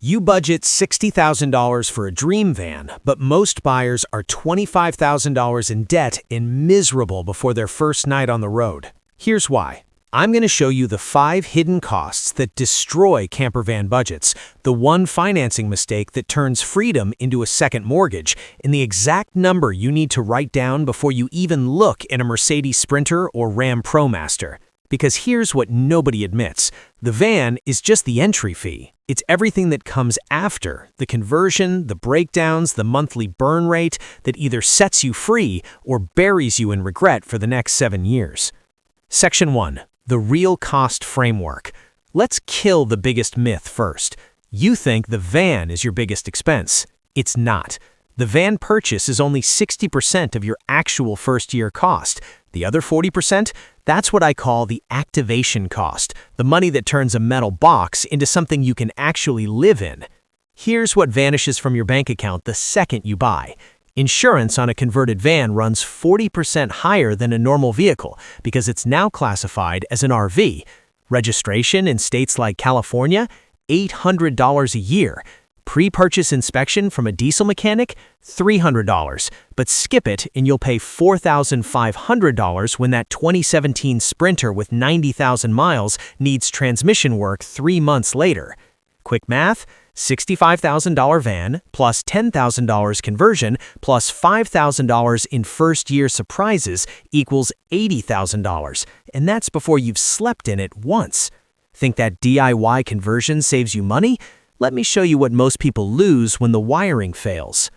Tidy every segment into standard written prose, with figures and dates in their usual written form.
You budget $60,000 for a dream van, but most buyers are $25,000 in debt and miserable before their first night on the road. Here's why. I'm going to show you the 5 hidden costs that destroy camper van budgets, the one financing mistake that turns freedom into a second mortgage, and the exact number you need to write down before you even look at a Mercedes Sprinter or Ram ProMaster. Because here's what nobody admits. The van is just the entry fee. It's everything that comes after, the conversion, the breakdowns, the monthly burn rate that either sets you free or buries you in regret for the next 7 years. Section 1. The Real Cost Framework. Let's kill the biggest myth first. You think the van is your biggest expense. It's not. The van purchase is only 60% of your actual first-year cost. The other 40%? That's what I call the activation cost, the money that turns a metal box into something you can actually live in. Here's what vanishes from your bank account the second you buy. Insurance on a converted van runs 40% higher than a normal vehicle because it's now classified as an RV. Registration in states like California, $800 a year. Pre-purchase inspection from a diesel mechanic, $300, but skip it and you'll pay $4,500 when that 2017 Sprinter with 90,000 miles needs transmission work 3 months later. Quick math, $65,000 van plus $10,000 conversion plus $5,000 in first-year surprises equals $80,000, and that's before you've slept in it once. Think that DIY conversion saves you money? Let me show you what most people lose when the wiring fails.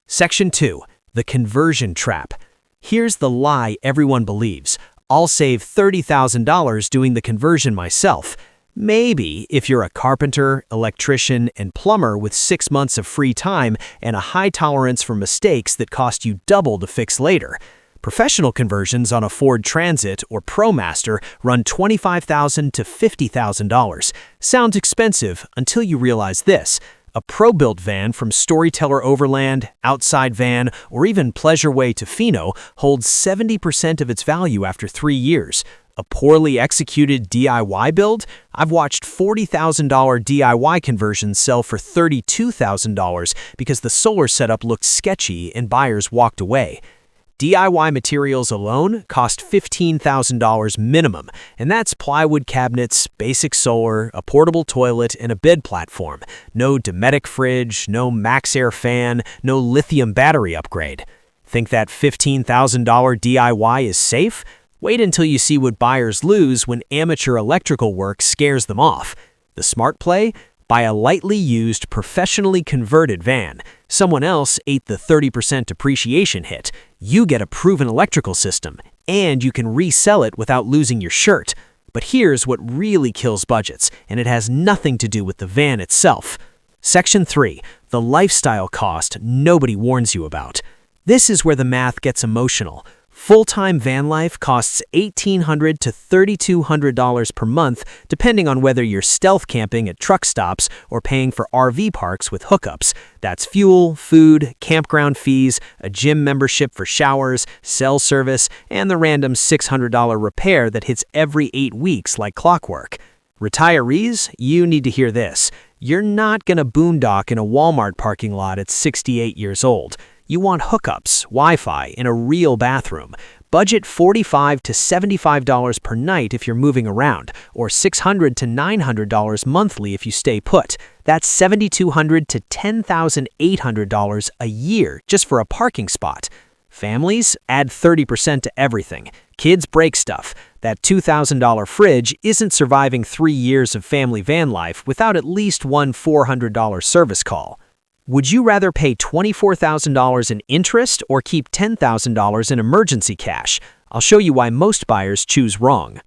Section 2. The Conversion Trap. Here's the lie everyone believes. I'll save $30,000 doing the conversion myself. Maybe if you're a carpenter, electrician, and plumber with 6 months of free time and a high tolerance for mistakes that cost you double to fix later. Professional conversions on a Ford Transit or ProMaster run $25,000 to $50,000. Sounds expensive until you realize this. A pro-built van from Storyteller Overland, Outside Van, or even Pleasureway to Fino holds 70% of its value after 3 years. A poorly executed DIY build? I've watched $40,000 DIY conversions sell for $32,000 because the solar setup looked sketchy and buyers walked away. DIY materials alone cost $15,000 minimum, and that's plywood cabinets, basic solar, a portable toilet, and a bed platform. No Dometic fridge, no MaxxAir fan, no lithium battery upgrade. Think that $15,000 DIY is safe? Wait until you see what buyers lose when amateur electrical work scares them off. The smart play? Buy a lightly used, professionally converted van. Someone else ate the 30% depreciation hit. You get a proven electrical system, and you can resell it without losing your shirt. But here's what really kills budgets, and it has nothing to do with the van itself. Section 3. The lifestyle cost nobody warns you about. This is where the math gets emotional. Full-time van life costs $1,800 to $3,200 per month, depending on whether you're stealth camping at truck stops or paying for RV parks with hookups. That's fuel, food, campground fees, a gym membership for showers, cell service, and the random $600 repair that hits every 8 weeks like clockwork. Retirees, you need to hear this. You're not going to boondock in a Walmart parking lot at 68 years old. You want hookups, Wi-Fi, and a real bathroom. Budget $45 to $75 per night if you're moving around, or $600 to $900 monthly if you stay put. That's $7,200 to $10,800 a year just for a parking spot. Families, add 30% to everything. Kids break stuff. That $2,000 fridge isn't surviving 3 years of family van life without at least one $400 service call. Would you rather pay $24,000 in interest or keep $10,000 in emergency cash? I'll show you why most buyers choose wrong.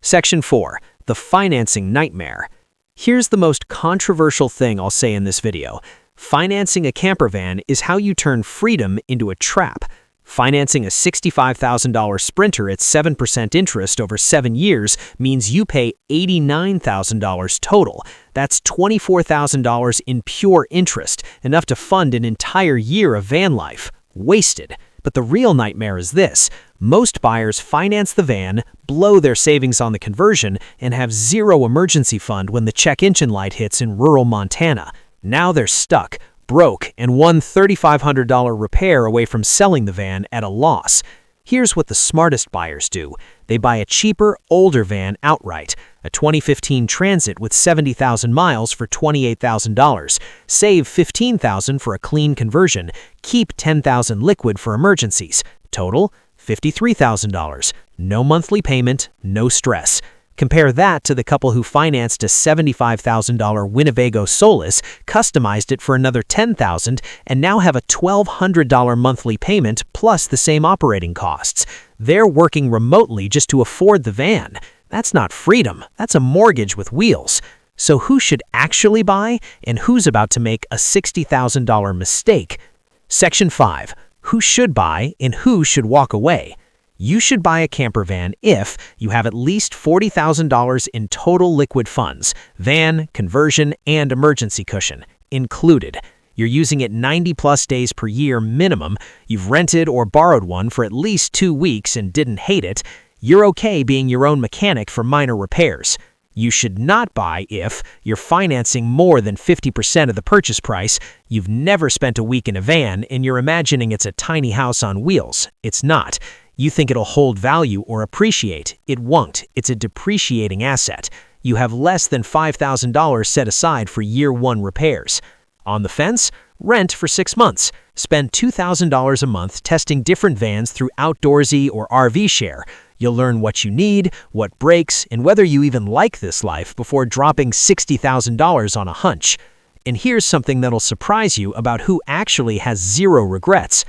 Section 4. The Financing Nightmare. Here's the most controversial thing I'll say in this video. Financing a camper van is how you turn freedom into a trap. Financing a $65,000 Sprinter at 7% interest over 7 years means you pay $89,000 total. That's $24,000 in pure interest, enough to fund an entire year of van life. Wasted. But the real nightmare is this. Most buyers finance the van, blow their savings on the conversion, and have zero emergency fund when the check engine light hits in rural Montana. Now they're stuck, broke, and one $3,500 repair away from selling the van at a loss. Here's what the smartest buyers do. They buy a cheaper, older van outright, a 2015 Transit with 70,000 miles for $28,000. Save $15,000 for a clean conversion. Keep $10,000 liquid for emergencies. Total, $53,000. No monthly payment, no stress. Compare that to the couple who financed a $75,000 Winnebago Solis, customized it for another $10,000, and now have a $1,200 monthly payment plus the same operating costs. They're working remotely just to afford the van. That's not freedom, that's a mortgage with wheels. So who should actually buy, and who's about to make a $60,000 mistake? Section 5. Who should buy and who should walk away? You should buy a camper van if you have at least $40,000 in total liquid funds, van, conversion, and emergency cushion included. You're using it 90+ days per year minimum, you've rented or borrowed one for at least 2 weeks and didn't hate it, you're okay being your own mechanic for minor repairs. You should not buy if you're financing more than 50% of the purchase price, you've never spent a week in a van, and you're imagining it's a tiny house on wheels. It's not. You think it'll hold value or appreciate. It won't. It's a depreciating asset. You have less than $5,000 set aside for year 1 repairs. On the fence? Rent for 6 months. Spend $2,000 a month testing different vans through Outdoorsy or RV Share. You'll learn what you need, what breaks, and whether you even like this life before dropping $60,000 on a hunch. And here's something that'll surprise you about who actually has zero regrets.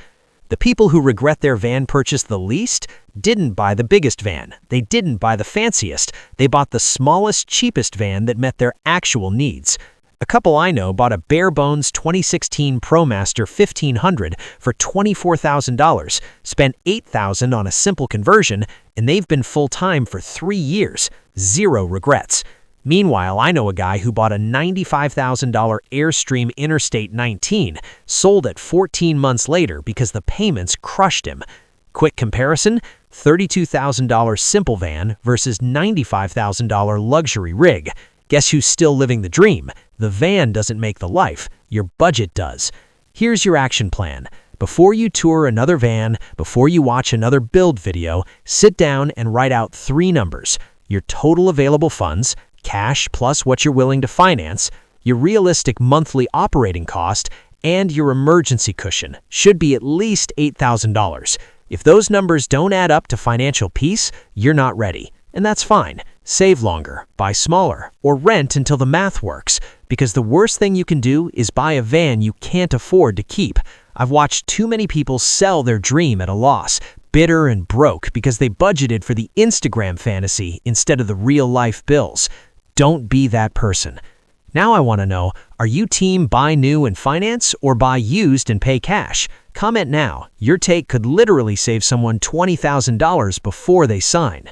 The people who regret their van purchase the least didn't buy the biggest van. They didn't buy the fanciest. They bought the smallest, cheapest van that met their actual needs. A couple I know bought a bare-bones 2016 ProMaster 1500 for $24,000, spent $8,000 on a simple conversion, and they've been full-time for 3 years. Zero regrets. Meanwhile, I know a guy who bought a $95,000 Airstream Interstate 19, sold it 14 months later because the payments crushed him. Quick comparison, $32,000 simple van versus $95,000 luxury rig. Guess who's still living the dream? The van doesn't make the life, your budget does. Here's your action plan. Before you tour another van, before you watch another build video, sit down and write out 3 numbers. Your total available funds, cash plus what you're willing to finance, your realistic monthly operating cost, and your emergency cushion should be at least $8,000. If those numbers don't add up to financial peace, you're not ready. And that's fine. Save longer, buy smaller, or rent until the math works, because the worst thing you can do is buy a van you can't afford to keep. I've watched too many people sell their dream at a loss, bitter and broke because they budgeted for the Instagram fantasy instead of the real-life bills. Don't be that person. Now I want to know, are you team buy new and finance or buy used and pay cash? Comment now. Your take could literally save someone $20,000 before they sign.